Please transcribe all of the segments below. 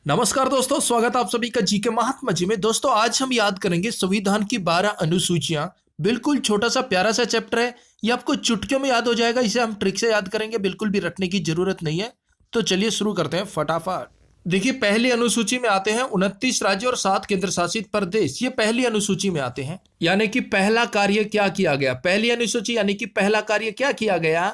नमस्कार दोस्तों, स्वागत है आप सभी का जीके महात्मा जी में। दोस्तों आज हम याद करेंगे संविधान की 12 अनुसूचियां। बिल्कुल छोटा सा प्यारा सा चैप्टर है, ये आपको चुटकियों में याद हो जाएगा। इसे हम ट्रिक से याद करेंगे, बिल्कुल भी रटने की जरूरत नहीं है। तो चलिए शुरू करते हैं फटाफट। देखिए पहली अनुसूची में आते हैं 29 राज्य और 7 केंद्र शासित प्रदेश। ये पहली अनुसूची में आते हैं, यानी कि पहला कार्य क्या किया गया। पहली अनुसूची यानी कि पहला कार्य क्या किया गया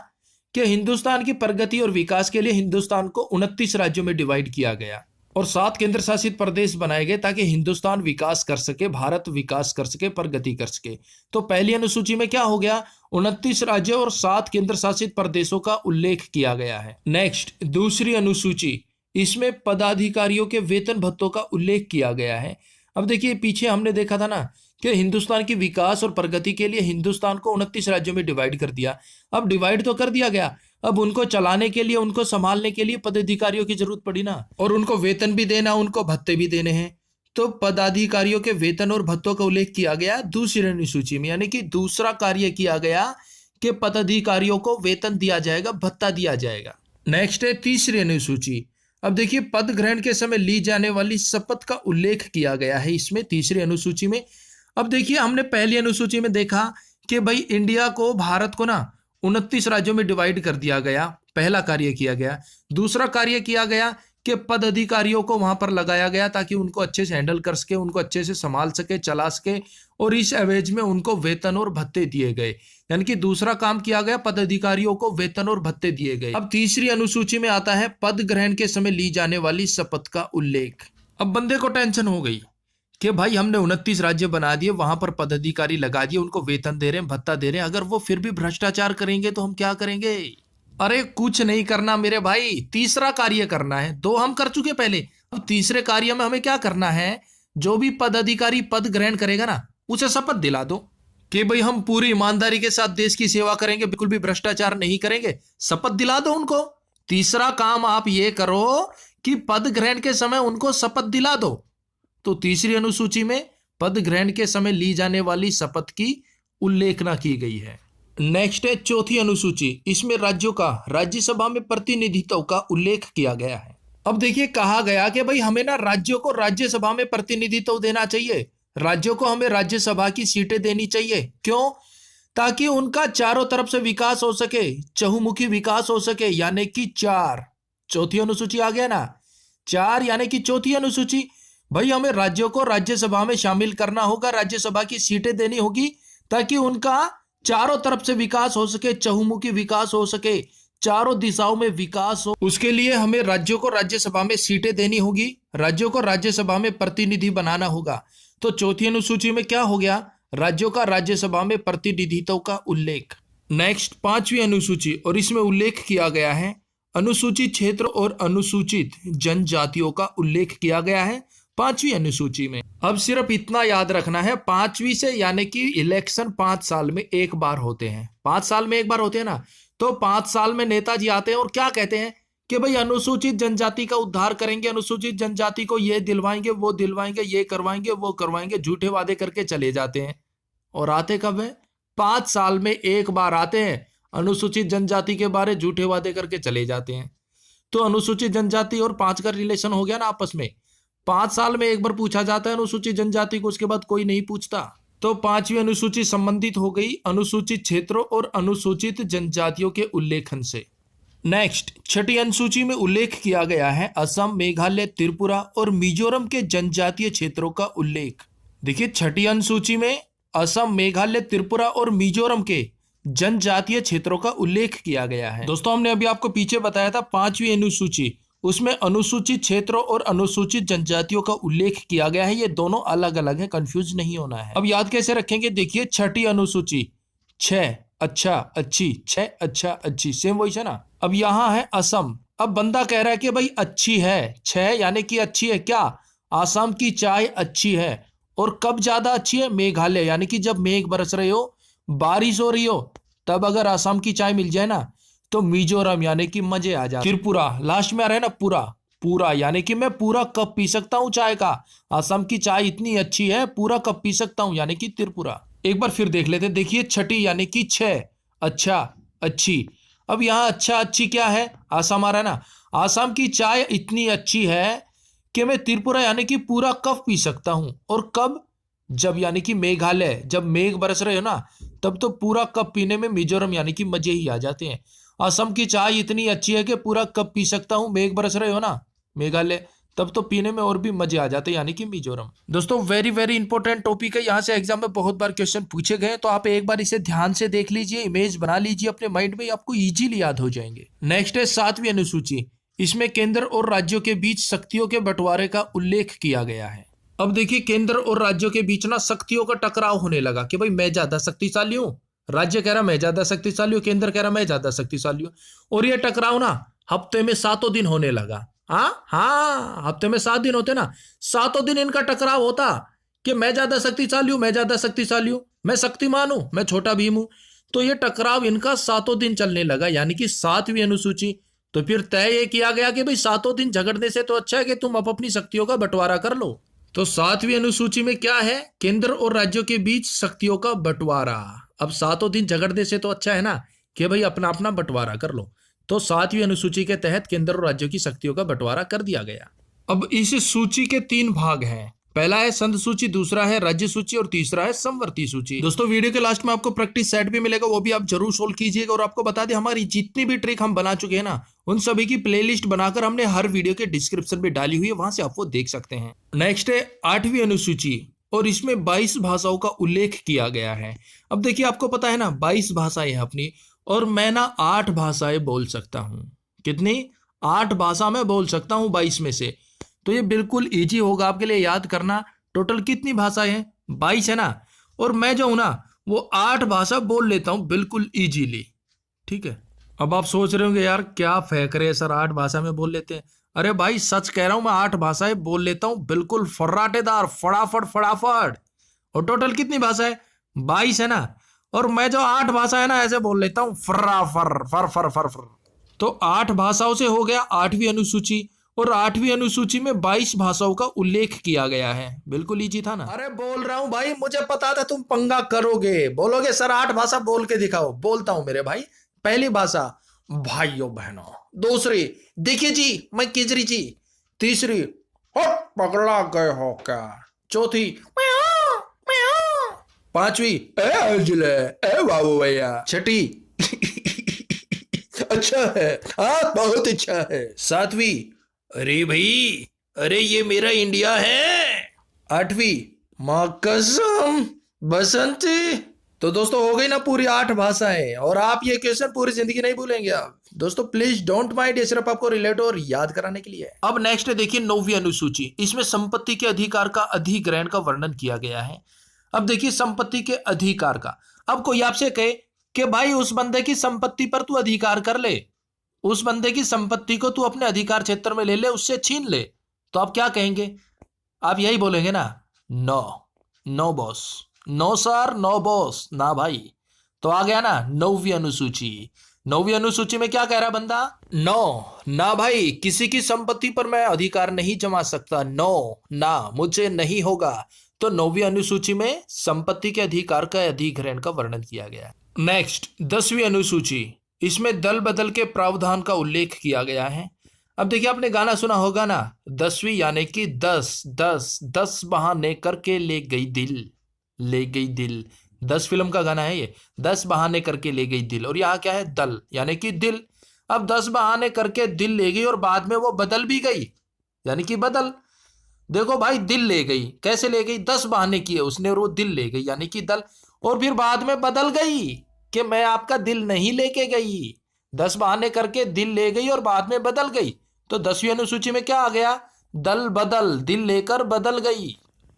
कि हिंदुस्तान की प्रगति और विकास के लिए हिंदुस्तान को 29 राज्यों में डिवाइड किया गया और 7 केंद्र शासित प्रदेश बनाए गए ताकि हिंदुस्तान विकास कर सके, भारत विकास कर सके, प्रगति कर सके। तो पहली अनुसूची में क्या हो गया, 29 राज्यों और 7 केंद्र शासित प्रदेशों का उल्लेख किया गया है। नेक्स्ट दूसरी अनुसूची, इसमें पदाधिकारियों के वेतन भत्तों का उल्लेख किया गया है। अब देखिए पीछे हमने देखा था ना कि हिंदुस्तान की विकास और प्रगति के लिए हिंदुस्तान को 29 राज्यों में डिवाइड कर दिया। अब डिवाइड तो कर दिया गया, अब उनको चलाने के लिए, उनको संभालने के लिए पदाधिकारियों की जरूरत पड़ी ना, और उनको वेतन भी देना, उनको भत्ते भी देने हैं। तो पदाधिकारियों के वेतन और भत्तों का उल्लेख किया गया दूसरी अनुसूची में, यानी कि दूसरा कार्य किया गया कि पदाधिकारियों को वेतन दिया जाएगा, भत्ता दिया जाएगा। नेक्स्ट है तीसरी अनुसूची। अब देखिए पद ग्रहण के समय ली जाने वाली शपथ का उल्लेख किया गया है इसमें तीसरी अनुसूची में। अब देखिए हमने पहली अनुसूची में देखा कि भाई इंडिया को, भारत को ना 29 राज्यों में डिवाइड कर दिया गया, पहला कार्य किया गया। दूसरा कार्य किया गया कि पद अधिकारियों को वहां पर लगाया गया ताकि उनको अच्छे से हैंडल कर सके, उनको अच्छे से संभाल सके, चला सके, और इस एवज में उनको वेतन और भत्ते दिए गए। यानी कि दूसरा काम किया गया, पद अधिकारियों को वेतन और भत्ते दिए गए। अब तीसरी अनुसूची में आता है पद ग्रहण के समय ली जाने वाली शपथ का उल्लेख। अब बंदे को टेंशन हो गई कि भाई हमने 29 राज्य बना दिए, वहां पर पदाधिकारी लगा दिए, उनको वेतन दे रहे हैं, भत्ता दे रहे हैं, अगर वो फिर भी भ्रष्टाचार करेंगे तो हम क्या करेंगे। अरे कुछ नहीं करना मेरे भाई, तीसरा कार्य करना है। दो हम कर चुके पहले, अब तीसरे कार्य में हमें क्या करना है, जो भी पदाधिकारी पद ग्रहण करेगा ना, उसे शपथ दिला दो कि भाई हम पूरी ईमानदारी के साथ देश की सेवा करेंगे, बिल्कुल भी भ्रष्टाचार नहीं करेंगे। शपथ दिला दो उनको। तीसरा काम आप ये करो कि पद ग्रहण के समय उनको शपथ दिला दो। तो तीसरी अनुसूची में पद ग्रहण के समय ली जाने वाली शपथ की उल्लेखना की गई है। नेक्स्ट है चौथी अनुसूची। इसमें राज्यों का राज्यसभा में प्रतिनिधित्व का उल्लेख किया गया है। अब देखिए कहा गया कि भाई हमें ना राज्यों को राज्यसभा में प्रतिनिधित्व देना चाहिए, राज्यों को हमें राज्यसभा की सीटें देनी चाहिए। क्यों? ताकि उनका चारों तरफ से विकास हो सके, चहुमुखी विकास हो सके, यानी कि 4। चौथी अनुसूची आ गया ना, 4 यानी कि चौथी अनुसूची। भाई हमें राज्यों को राज्यसभा में शामिल करना होगा, राज्यसभा की सीटें देनी होगी ताकि उनका चारों तरफ से विकास हो सके, चहुमुखी विकास हो सके, चारों दिशाओं में विकास हो। उसके लिए हमें राज्यों को राज्यसभा में सीटें देनी होगी, राज्यों को राज्यसभा में प्रतिनिधि बनाना होगा। तो चौथी अनुसूची में क्या हो गया, राज्यों का राज्यसभा में प्रतिनिधित्व का उल्लेख। नेक्स्ट पांचवी अनुसूची, और इसमें उल्लेख किया गया है अनुसूचित क्षेत्र और अनुसूचित जनजातियों का उल्लेख किया गया है पांचवी अनुसूची में। अब सिर्फ इतना याद रखना है, पांचवी से, यानी कि इलेक्शन 5 साल में एक बार होते हैं, 5 साल में एक बार होते हैं ना। तो 5 साल में नेताजी आते हैं और क्या कहते हैं कि भाई अनुसूचित जनजाति का उद्धार करेंगे, अनुसूचित जनजाति को ये दिलवाएंगे, वो दिलवाएंगे, ये करवाएंगे, वो करवाएंगे, झूठे वादे करके चले जाते हैं। और आते कब है, 5 साल में एक बार आते हैं, अनुसूचित जनजाति के बारे झूठे वादे करके चले जाते हैं। तो अनुसूचित जनजाति और 5 का रिलेशन हो गया ना आपस में। 5 साल में एक बार पूछा जाता है अनुसूचित जनजाति को, उसके बाद कोई नहीं पूछता। तो पांचवी अनुसूची संबंधित हो गई अनुसूचित क्षेत्रों और अनुसूचित जनजातियों के उल्लेखन से। नेक्स्ट छठी अनुसूची में उल्लेख किया गया है असम, मेघालय, त्रिपुरा और मिजोरम के जनजातीय क्षेत्रों का उल्लेख। देखिए छठी अनुसूची में असम, मेघालय, त्रिपुरा और मिजोरम के जनजातीय क्षेत्रों का उल्लेख किया गया है। दोस्तों हमने अभी आपको पीछे बताया था पांचवी अनुसूची, उसमें अनुसूचित क्षेत्रों और अनुसूचित जनजातियों का उल्लेख किया गया है। ये दोनों अलग अलग हैं, कंफ्यूज नहीं होना है। अब याद कैसे रखेंगे, देखिए छठी अनुसूची 6 अच्छा अच्छी, 6 अच्छा अच्छी, सेम वही है ना। अब यहाँ है असम। अब बंदा कह रहा है कि भाई अच्छी है, 6 यानी कि अच्छी है क्या, आसाम की चाय अच्छी है। और कब ज्यादा अच्छी है, मेघालय, यानी कि जब मेघ बरस रहे हो, बारिश हो रही हो, तब अगर आसाम की चाय मिल जाए ना तो मिजोरम यानी कि मजे आ जाए। त्रिपुरा लास्ट में आ रहा है ना, पूरा पूरा, यानी कि मैं पूरा कप पी सकता हूं चाय का, असम की चाय इतनी अच्छी है पूरा कप पी सकता हूं, यानी कि त्रिपुरा। एक बार फिर देख लेते हैं, देखिए छठी यानी कि 6 अच्छा अच्छी। अब यहाँ अच्छा अच्छी क्या है, आसाम आ रहा है ना, आसाम की चाय इतनी अच्छी है कि मैं त्रिपुरा यानी कि पूरा कप पी सकता हूं। और कब? जब यानी कि मेघालय, जब मेघ बरस रहे हो ना, तब तो पूरा कप पीने में मिजोरम यानी कि मजे ही आ जाते हैं। असम की चाय इतनी अच्छी है कि पूरा कप पी सकता हूं, मेघ बरस रहे हो ना मेघालय, तब तो पीने में और भी मजे आ जाते हैं यानी कि मिजोरम। दोस्तों वेरी वेरी इंपॉर्टेंट टॉपिक है, यहाँ से एग्जाम में बहुत बार क्वेश्चन पूछे गए, तो आप एक बार इसे ध्यान से देख लीजिए, इमेज बना लीजिए अपने माइंड में, आपको इजीली याद हो जाएंगे। नेक्स्ट है 7वीं अनुसूची। इसमें केंद्र और राज्यों के बीच शक्तियों के बंटवारे का उल्लेख किया गया है। अब देखिए, केंद्र और राज्यों के बीच ना शक्तियों का टकराव होने लगा कि भाई मैं ज्यादा शक्तिशाली हूँ, राज्य कह रहा मैं ज्यादा शक्तिशाली हूँ, केंद्र कह रहा मैं ज्यादा शक्तिशाली हूँ। और ये टकराव ना हफ्ते में 7 दिन होने लगा। हाँ, हफ्ते में 7 दिन होते ना, 7 दिन इनका टकराव होता कि मैं ज्यादा शक्तिशाली हूं, मैं ज्यादा शक्तिशाली हूं, मैं शक्तिमान हूं, मैं छोटा भीम हूं। तो ये टकराव इनका 7 दिन चलने लगा, यानी कि 7वीं अनुसूची। तो फिर तय ये किया गया कि भाई 7 दिन झगड़ने से तो अच्छा है कि तुम अपनी शक्तियों का बंटवारा कर लो। तो 7वीं अनुसूची में क्या है? केंद्र और राज्यों के बीच शक्तियों का बंटवारा। अब 7 दिन झगड़ने से तो अच्छा है ना कि भाई अपना अपना बंटवारा कर लो। तो 7वीं अनुसूची के तहत केंद्र और राज्यों की शक्तियों का बंटवारा कर दिया गया। अब इस सूची के 3 भाग हैं। पहला है संघ सूची, दूसरा है राज्य सूची और तीसरा है समवर्ती सूची। दोस्तों वीडियो के लास्ट में आपको प्रैक्टिस सेट भी मिलेगा, वो भी आप जरूर सोल्व कीजिएगा। और आपको बता दें, हमारी जितनी भी ट्रिक हम बना चुके हैं ना, उन सभी की प्लेलिस्ट बनाकर हमने हर वीडियो के डिस्क्रिप्शन में डाली हुई है, वहां से आप वो देख सकते हैं। नेक्स्ट है 8वीं अनुसूची, और इसमें 22 भाषाओं का उल्लेख किया गया है। अब देखिए, आपको पता है ना 22 भाषाएं हैं अपनी, और मैं ना 8 भाषाएं बोल सकता हूं। कितनी? 8 भाषा में बोल सकता हूं 22 में से। तो ये बिल्कुल इजी होगा आपके लिए याद करना। टोटल कितनी भाषाएं हैं? 22 है ना। और मैं जो हूं ना, वो 8 भाषा बोल लेता हूं बिल्कुल इजीली। ठीक है। अब आप सोच रहे होंगे यार क्या फेंक रहे हैं सर, 8 भाषा में बोल लेते हैं। अरे भाई सच कह रहा हूं, मैं 8 भाषाएं बोल लेता हूं बिल्कुल फर्राटेदार, फटाफट फटाफट। और टोटल कितनी भाषा है? 22 है ना। और मैं जो 8 भाषा है ना, ऐसे बोल लेता हूं फर्रा फर फर फर फर फर। तो 8 भाषाओं से हो गया 8वीं अनुसूची। और 8वीं अनुसूची में 22 भाषाओं का उल्लेख किया गया है। बिल्कुल इजी था ना। अरे बोल रहा हूं भाई, मुझे पता था तुम पंगा करोगे, बोलोगे सर 8 भाषा बोल के दिखाओ। बोलता हूं मेरे भाई। पहली भाषा भाइयों बहनों, दूसरी देखिए जी मैं केजरी जी, तीसरी हट पकड़ा गए हो क्या, चौथी पांचवी ए अजले ए बाबू भैया, छठी अच्छा है, हाँ बहुत अच्छा है, सातवीं अरे भाई अरे ये मेरा इंडिया है, आठवीं मां कसम बसंती। तो दोस्तों हो गई ना पूरी 8 भाषाएं। और आप ये क्वेश्चन पूरी जिंदगी नहीं भूलेंगे आप। दोस्तों प्लीज डोंट माइंड, ये सिर्फ आपको रिलेट और याद कराने के लिए है। अब नेक्स्ट है देखिए 9वीं अनुसूची। इसमें संपत्ति के अधिकार का अधिग्रहण का वर्णन किया गया है। अब देखिए संपत्ति के अधिकार का, अब कोई आपसे कहे कि भाई उस बंदे की संपत्ति पर तू अधिकार कर ले, उस बंदे की संपत्ति को तू अपने अधिकार क्षेत्र में ले ले, उससे छीन ले, तो आप क्या कहेंगे? आप यही बोलेंगे ना, no no boss, no sir no boss, ना भाई। तो आ गया ना 9वीं अनुसूची। 9वीं अनुसूची में क्या कह रहा है बंदा? नो ना भाई, किसी की संपत्ति पर मैं अधिकार नहीं जमा सकता, नो ना मुझे नहीं होगा। तो 9वीं अनुसूची में संपत्ति के अधिकार का अधिग्रहण का वर्णन किया गया है। नेक्स्ट 10वीं अनुसूची। इसमें दल बदल के प्रावधान का उल्लेख किया गया है। अब देखिए आपने गाना सुना होगा ना, 10वीं यानी कि 10 10 10 बहाने करके ले गई दिल, ले गई दिल। 10 फिल्म का गाना है ये, 10 बहाने करके ले गई दिल। और यहाँ क्या है? दल यानी कि दिल। अब 10 बहाने करके दिल ले गई और बाद में वो बदल भी गई, यानी कि बदल। देखो भाई दिल ले गई, कैसे ले गई? 10 बहाने किए उसने और वो दिल ले गई, यानी कि दल। और फिर बाद में बदल गई कि मैं आपका दिल नहीं लेके गई। 10 बहाने करके दिल ले गई और बाद में बदल गई। तो 10वीं अनुसूची में क्या आ गया? दल बदल, दिल लेकर बदल गई।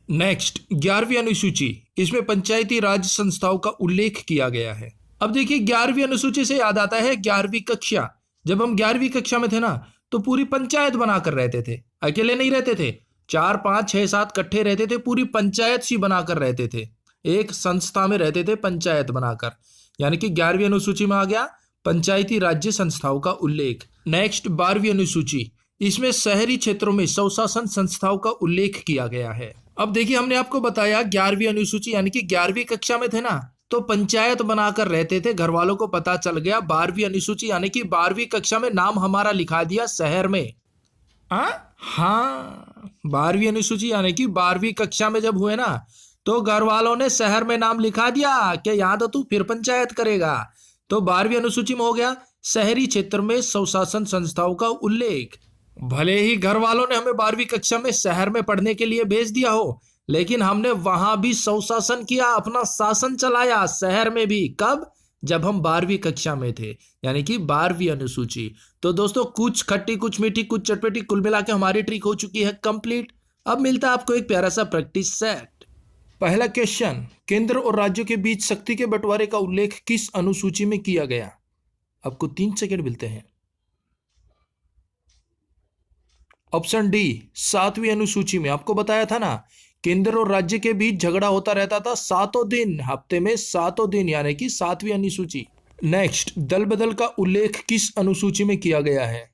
नेक्स्ट 11वीं अनुसूची। इसमें पंचायती राज संस्थाओं का उल्लेख किया गया है। अब देखिए 11वीं अनुसूची से याद आता है 11वीं कक्षा। जब हम 11वीं कक्षा में थे ना, तो पूरी पंचायत बनाकर रहते थे, अकेले नहीं रहते थे, 4 5 6 7 इकट्ठे रहते थे, पूरी पंचायत सी बनाकर रहते थे, एक संस्था में रहते थे पंचायत बनाकर। यानी कि 11वीं अनुसूची में आ गया पंचायती राज्य संस्थाओं का उल्लेख। नेक्स्ट 12वीं अनुसूची। इसमें शहरी क्षेत्रों में स्वशासन संस्थाओं का उल्लेख किया गया है। अब देखिए हमने आपको बताया 11वीं अनुसूची यानी कि 11वीं कक्षा में थे ना, तो पंचायत बनाकर रहते थे, घर वालों को पता चल गया। 12वीं अनुसूची यानी कि 12वीं कक्षा में नाम हमारा लिखा दिया शहर में। हाँ 12वीं अनुसूची यानी कि 12वीं कक्षा में जब हुए ना, तो घर वालों ने शहर में नाम लिखा दिया कि यहाँ तो तू फिर पंचायत करेगा। तो 12वीं अनुसूची में हो गया शहरी क्षेत्र में स्वशासन संस्थाओं का उल्लेख। भले ही घर वालों ने हमें 12वीं कक्षा में शहर में पढ़ने के लिए भेज दिया हो, लेकिन हमने वहां भी स्वशासन किया, अपना शासन चलाया शहर में भी। कब? जब हम 12वीं कक्षा में थे, यानी कि 12वीं अनुसूची। तो दोस्तों कुछ खट्टी कुछ मीठी कुछ चटपटी, कुल मिला के हमारी ट्रिक हो चुकी है कंप्लीट। अब मिलता है आपको एक प्यारा सा प्रैक्टिस सेट। पहला क्वेश्चन, केंद्र और राज्यों के बीच शक्ति के बंटवारे का उल्लेख किस अनुसूची में किया गया? आपको 3 सेकंड मिलते हैं। ऑप्शन डी 7वीं अनुसूची में। आपको बताया था ना, केंद्र और राज्य के बीच झगड़ा होता रहता था 7 दिन, हफ्ते में 7 दिन, यानी कि 7वीं अनुसूची। नेक्स्ट, दल बदल का उल्लेख किस अनुसूची में किया गया है?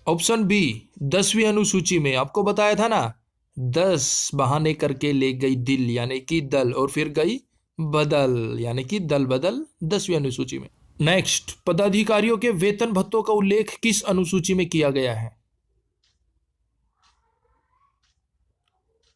ऑप्शन बी 10वीं अनुसूची में। आपको बताया था ना, 10 बहाने करके ले गई दिल, यानी कि दल, और फिर गई बदल, यानी कि दल बदल, 10वीं अनुसूची में। नेक्स्ट, पदाधिकारियों के वेतन भत्तों का उल्लेख किस अनुसूची में किया गया है?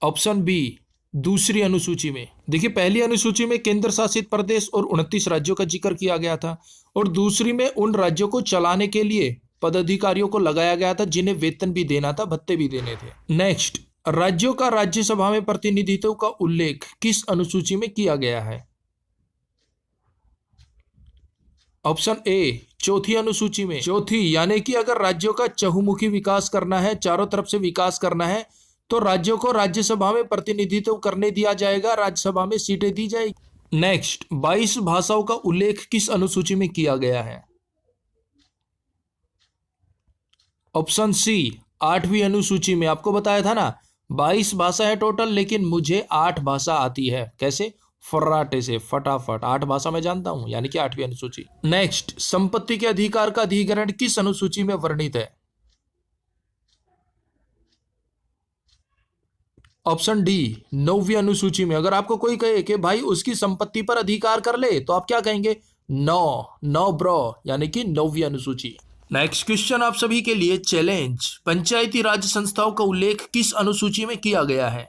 ऑप्शन बी 2री अनुसूची में। देखिए, पहली अनुसूची में केंद्र शासित प्रदेश और 29 राज्यों का जिक्र किया गया था, और दूसरी में उन राज्यों को चलाने के लिए पदाधिकारियों को लगाया गया था जिन्हें वेतन भी देना था, भत्ते भी देने थे। नेक्स्ट, राज्यों का राज्यसभा में प्रतिनिधित्व का उल्लेख किस अनुसूची में किया गया है? ऑप्शन ए 4थी अनुसूची में। चौथी, यानी कि अगर राज्यों का चहुमुखी विकास करना है, चारों तरफ से विकास करना है, तो राज्यों को राज्यसभा में प्रतिनिधित्व करने दिया जाएगा, राज्यसभा में सीटें दी जाएगी। नेक्स्ट, 22 भाषाओं का उल्लेख किस अनुसूची में किया गया है? ऑप्शन सी 8वीं अनुसूची में। आपको बताया था ना, 22 भाषा है टोटल, लेकिन मुझे 8 भाषा आती है। कैसे? फर्राटे से, फटाफट 8 भाषा मैं जानता हूं, यानी कि 8वीं अनुसूची। नेक्स्ट, संपत्ति के अधिकार का अधिकरण किस अनुसूची में वर्णित है? ऑप्शन डी 9वीं अनुसूची में। अगर आपको कोई कहे कि भाई उसकी संपत्ति पर अधिकार कर ले, तो आप क्या कहेंगे? नो ब्रो, यानी कि 9वीं अनुसूची। नेक्स्ट क्वेश्चन आप सभी के लिए चैलेंज, पंचायती राज संस्थाओं का उल्लेख किस अनुसूची में किया गया है?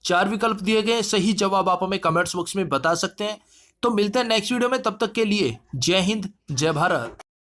4 विकल्प दिए गए, सही जवाब आप हमें कमेंट्स बॉक्स में बता सकते हैं। तो मिलते हैं नेक्स्ट वीडियो में, तब तक के लिए जय हिंद, जय भारत।